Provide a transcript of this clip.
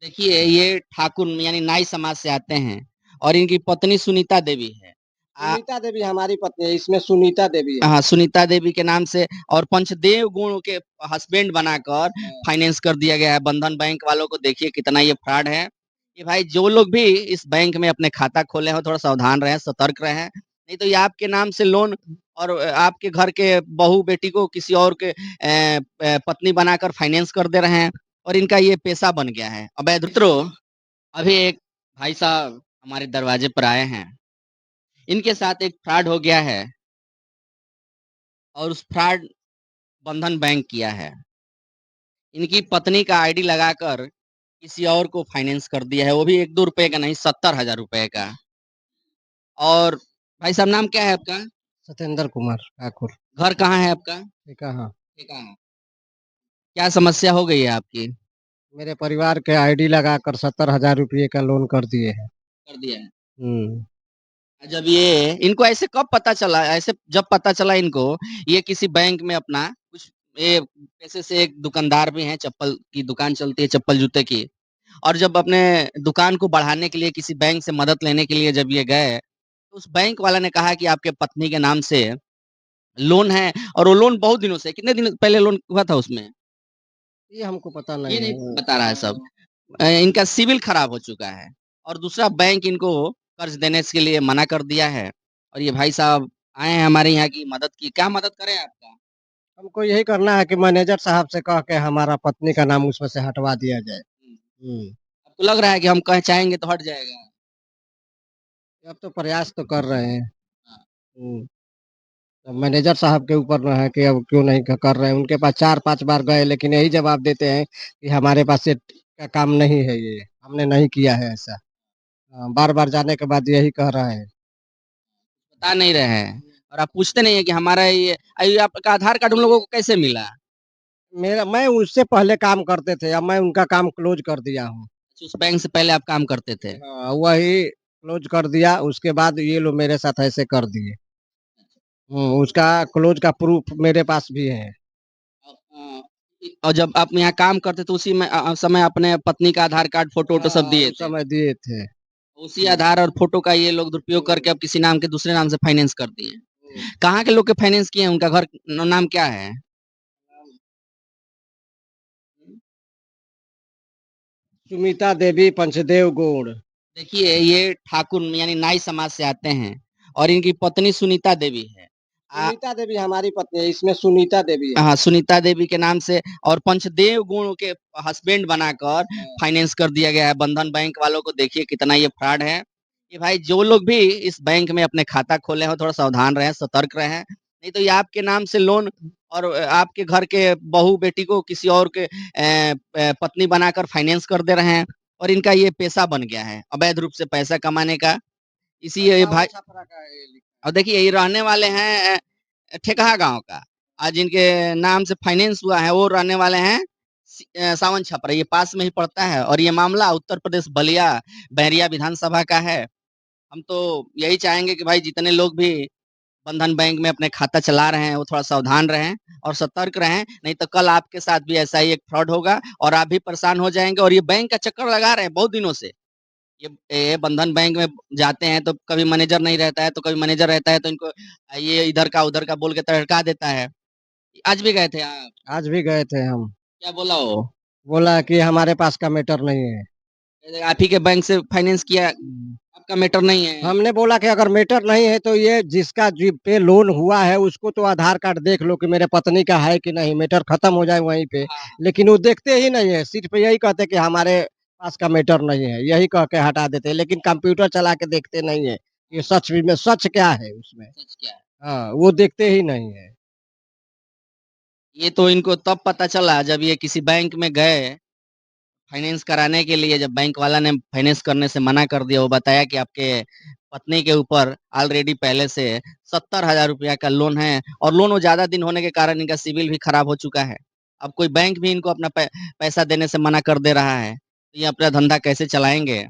देखिए, ये ठाकुर यानी नाई समाज से आते हैं और इनकी पत्नी सुनीता देवी है। सुनीता देवी हमारी पत्नी है, इसमें सुनीता देवी है। हाँ, सुनीता देवी के नाम से और पंचदेव गुण के हस्बैंड बनाकर हाँ। फाइनेंस कर दिया गया है। बंधन बैंक वालों को देखिए कितना ये फ्रॉड है। ये भाई जो लोग भी इस बैंक में अपने खाता खोले हो थोड़ा सावधान रहें, सतर्क रहें। नहीं तो ये आपके नाम से लोन और आपके घर के बहू-बेटी को किसी और के पत्नी बनाकर फाइनेंस कर दे रहे हैं और इनका ये पेशा बन गया है। अवैध मित्रों, अभी एक भाई साहब हमारे दरवाजे पर आए हैं। इनके साथ एक फ्रॉड हो गया है और उस फ्रॉड बंधन बैंक किया है। इनकी पत्नी का आईडी लगाकर किसी और को फाइनेंस कर दिया है, वो भी 1-2 रुपए का नहीं 70,000 रुपए का। और भाई साहब नाम क्या है आपका? सत्येंद्र कुमार ठाकुर। घर कहाँ है आपका? ठीक है, हाँ। ठेकाना। क्या समस्या हो गई है आपकी? मेरे परिवार के आईडी लगाकर 70,000 रुपये का लोन कर दिए हैं। कर दिया है। हम्म। जब ये इनको ऐसे कब पता चला ऐसे जब पता चला इनको, ये किसी बैंक में अपना कुछ ये पैसे से एक दुकानदार भी हैं, चप्पल की दुकान चलती है, चप्पल-जूते की। और जब अपने दुकान को बढ़ाने के लिए किसी बैंक से मदद लेने के लिए जब ये गए, तो उस बैंक वाला ने कहा कि आपके पत्नी के नाम से लोन है और वो लोन बहुत दिनों से कितने दिन पहले लोन हुआ था उसमें? ये हमको पता ये नहीं नहीं है। बता रहा है सब। इनका सिविल खराब हो चुका है और दूसरा बैंक इनको कर्ज देने के लिए मना कर दिया है और ये भाई साहब आए हैं हमारे यहाँ की मदद की। क्या मदद करें आपका? हमको यही करना है कि मैनेजर साहब से कह के हमारा पत्नी का नाम उसमें से हटवा दिया जाए। हुँ, हम्म। आपको लग रहा है कि हम कहें चाहेंगे तो हट जाएगा? अब तो प्रयास तो कर रहे हैं। हाँ, हम्म। अब मैनेजर साहब के ऊपर न है कि अब क्यों नहीं कर रहे हैं। उनके पास 4-5 बार गए लेकिन यही जवाब देते हैं कि हमारे पास ये का काम नहीं है, ये हमने नहीं किया है ऐसा। बार बार जाने के बाद यही कह रहे हैं। बता नहीं रहे हैं और आप पूछते नहीं है कि हमारा ये आपका आधार कार्ड उन लोगों को कैसे मिला? मैं उससे पहले काम करते थे, अब मैं उनका काम क्लोज कर दिया हूँ। अच्छा, उस बैंक से पहले आप काम करते थे। हाँ, वही क्लोज कर दिया, उसके बाद ये लोग मेरे साथ ऐसे कर दिए। उसका क्लोज का प्रूफ मेरे पास भी है। और जब आप यहाँ काम करते तो उसी में समय अपने पत्नी का आधार कार्ड, फ़ोटो-वोटो सब हाँ, दिए उस थे। समय दिए थे। उसी आधार और फ़ोटो का ये लोग दुरुपयोग करके अब किसी नाम के दूसरे नाम से फाइनेंस कर दिए। हुँ। कहाँ के लोग के फाइनेंस किए हैं? उनका घर नाम क्या है? सुमिता देवी पंचदेव गौड़। देखिए, ये ठाकुर यानी नाई समाज से आते हैं और इनकी पत्नी सुनीता देवी है। आ सुनीता देवी हमारी पत्नी है, इसमें सुनीता देवी है। हाँ, सुनीता देवी के नाम से और पंचदेव गुण के हस्बैंड बनाकर हाँ। फाइनेंस कर दिया गया है। बंधन बैंक वालों को देखिए कितना ये फ्रॉड है। ये भाई जो लोग भी इस बैंक में अपने खाता खोले हो थोड़ा सावधान रहें, सतर्क रहें। नहीं तो ये आपके नाम से लोन और आपके घर के बहू-बेटी को किसी और के पत्नी बनाकर फाइनेंस कर दे रहे हैं और इनका ये पेशा बन गया है, अवैध रूप से पैसा कमाने का। इसी ये सावन भाई छपरा का है ये लिखा और है। देखिए ये रहने वाले हैं ठेकहा गाँव का। आज इनके नाम से फाइनेंस हुआ है वो रहने वाले हैं सावन छपरा, ये पास में ही पड़ता है और ये मामला उत्तर प्रदेश बलिया बैरिया विधानसभा का है। हम तो यही चाहेंगे कि भाई जितने लोग भी बंधन बैंक में अपने खाता चला रहे हैं, वो थोड़ा सावधान रहें और सतर्क रहें, नहीं तो कल आपके साथ भी ऐसा ही एक फ्रॉड होगा और आप भी परेशान हो जाएँगे और ये बैंक का चक्कर लगा रहे हैं बहुत दिनों से। ये बंधन बैंक में जाते हैं तो कभी मैनेजर नहीं रहता है, तो कभी मैनेजर रहता है तो इनको ये इधर का उधर का बोल के तड़का देता है। आज भी गए थे आप? आज भी गए थे हम। क्या बोला वो? बोला कि हमारे पास का मैटर नहीं है। आप ही के बैंक से फाइनेंस किया, हुँ। आपका मैटर नहीं है। हमने बोला कि अगर मैटर नहीं है तो ये जिसका जिस पे लोन हुआ है उसको तो आधार कार्ड देख लो कि मेरे पत्नी का है कि नहीं, मैटर खत्म हो जाए वहीं पे। हाँ, हाँ। लेकिन वो देखते ही नहीं है, सिर्फ़ यही कहते हैं कि हमारे पास का मैटर नहीं है, यही कह के हटा देते हैं, लेकिन कंप्यूटर चला के देखते नहीं है, ये सच में सच क्या है उसमें। सच क्या है? हाँ, वो देखते ही नहीं है। ये तो इनको तब पता चला जब ये किसी बैंक में गए फाइनेंस कराने के लिए, जब बैंक वाला ने फाइनेंस करने से मना कर दिया, वो बताया कि आपके पत्नी के ऊपर ऑलरेडी पहले से 70,000 रुपया का लोन है और लोन वो ज़्यादा दिन होने के कारण इनका सिविल भी खराब हो चुका है। अब कोई बैंक भी इनको अपना पैसा देने से मना कर दे रहा है, तो ये अपना धंधा कैसे चलाएँगे?